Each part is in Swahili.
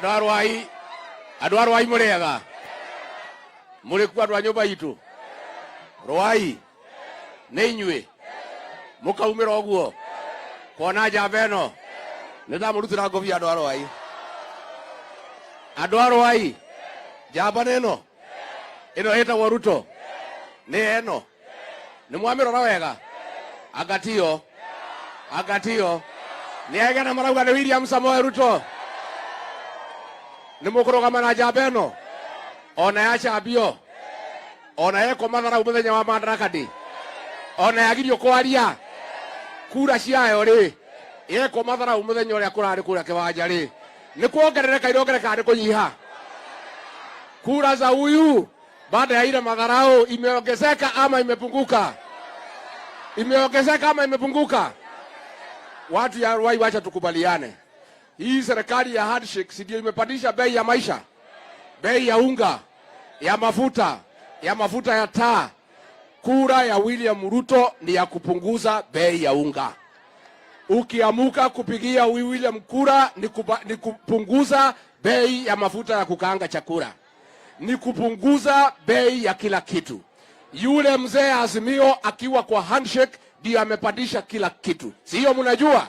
Ruai murega. Mulikuwa twa nyumba itu. Ruai. Neinywe. Mukaumira oguo. Kona njamba ĩno. Nĩndamũrutĩra ngũbia andũ a Ruai. Andũ a Ruai. Njamba nĩno. Ĩno ĩtagwo Ruto. Nĩ ĩno. Nĩmwamĩrora wega. Agatio. Nĩagena marauga nĩ William Samoei Ruto. Nĩmũkũrũgama na njamba ĩno. Ona yacambio. Ona yekomathara mũthenya wa Madaraka Day. Ona yagirio kwaria. Kura ciayo rĩ. Yekomathara mũthenya ũrĩa kũrarĩ kũrĩa kĩwanja rĩ. Nĩ kuongerereka irongereka nĩ kũnyiha. Kura za huyu baada ya ile madharau imeongezeka ama imepunguka? Imeongezeka ama imepunguka? Watu ya Ruai wacha tukubaliane. Hii serikali ya handshake ndio imepandisha bei ya maisha. Bei ya unga, ya mafuta ya taa. Kura ya William Ruto ni ya kupunguza bei ya unga. Ukiamuka kupigia William kura ni kupunguza bei ya mafuta ya kukaanga chakula. Ni kupunguza bei ya kila kitu. Yule mzee Azimio akiwa kwa handshake ndio amepandisha kila kitu. Sio mnajua?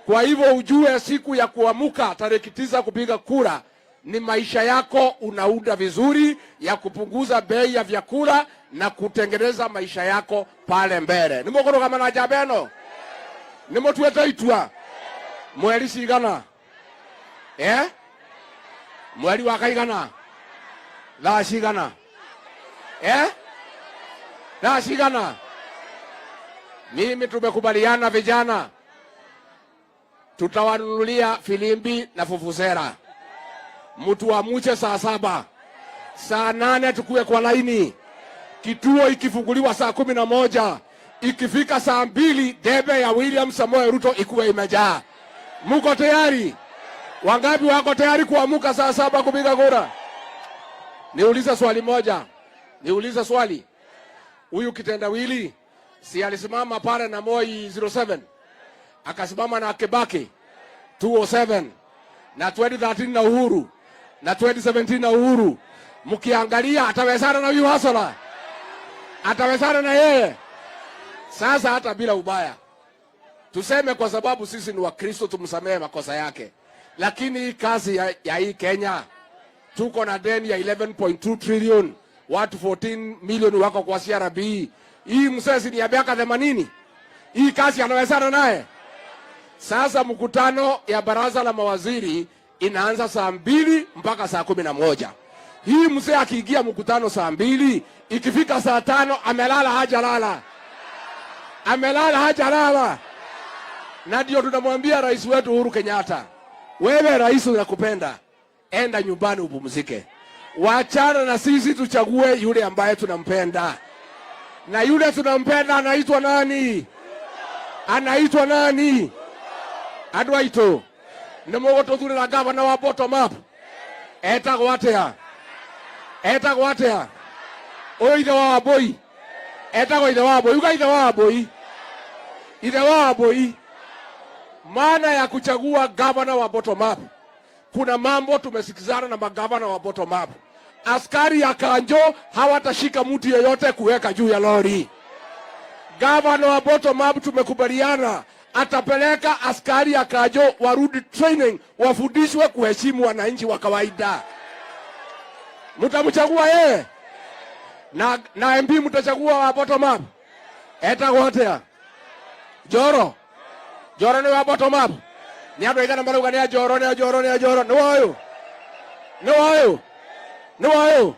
Kwa hivyo ujue siku ya kuamuka tarehe 9 kupiga kura ni maisha yako unaunda vizuri ya kupunguza bei ya vyakula na kutengeneza maisha yako pale mbele. Nimokoro kama na jabeno. Nimotweta itwa. Mweli sigana. Mweli wakaigana. La sigana. La sigana. Mimi tumekubaliana vijana. Tutawanunulia filimbi na fufusera. Mtu amuche saa 7. Saa 8 tukue kwa laini. Kituo ikifunguliwa saa 11. Ikifika saa 2 debe ya William Samoei Ruto ikuwe imejaa. Muko tayari? Wangapi wako tayari kuamuka saa 7 kupiga kura? Niuliza swali moja. Huyu kitendawili si alisimama pale na Moi 07. Akasimama na Kibaki 207 na 2013 na Uhuru na 2017 na Uhuru. Mkiangalia atawezana na huyu Hasola. Atawezana na yeye. Sasa hata bila ubaya. Tuseme kwa sababu sisi ni Wakristo tumsamehe makosa yake. Lakini kazi ya hii Kenya tuko na deni ya 11.2 trillion. Watu 14 million wako kwa CRB. Hii msesi ni ya miaka 80. Hii kazi anawezana naye. Sasa mkutano ya baraza la mawaziri inaanza saa 2 mpaka saa 11. Hii mzee akiingia mkutano saa 2, ikifika saa 5 amelala hajalala. Na ndio tunamwambia rais wetu Uhuru Kenyatta, wewe rais unakupenda, enda nyumbani upumzike. Waachana na sisi tuchague yule ambaye tunampenda. Na yule tunampenda anaitwa nani? Adwaito. Nemogoto thurira gavana wa bottom up. Etagwo atia. Oithe wa boy. Etagwo ithe wa boy. Uga ithe wa boy. Maana ya kuchagua gavana wa bottom up. Kuna mambo tumesikizana na magavana wa bottom up. Askari ya Kanjo hawatashika mtu yeyote kuweka juu ya lori. Gavana wa bottom up tumekubaliana atapeleka askari ya Kanjo warudi training, wafundishwe kuheshimu wananchi wa kawaida. Mtamchagua yeye. Na MP mtachagua wa bottom up. Etagwotea. Joro ni wa bottom up. Ni ando igana maruga ni Joro. No wayo.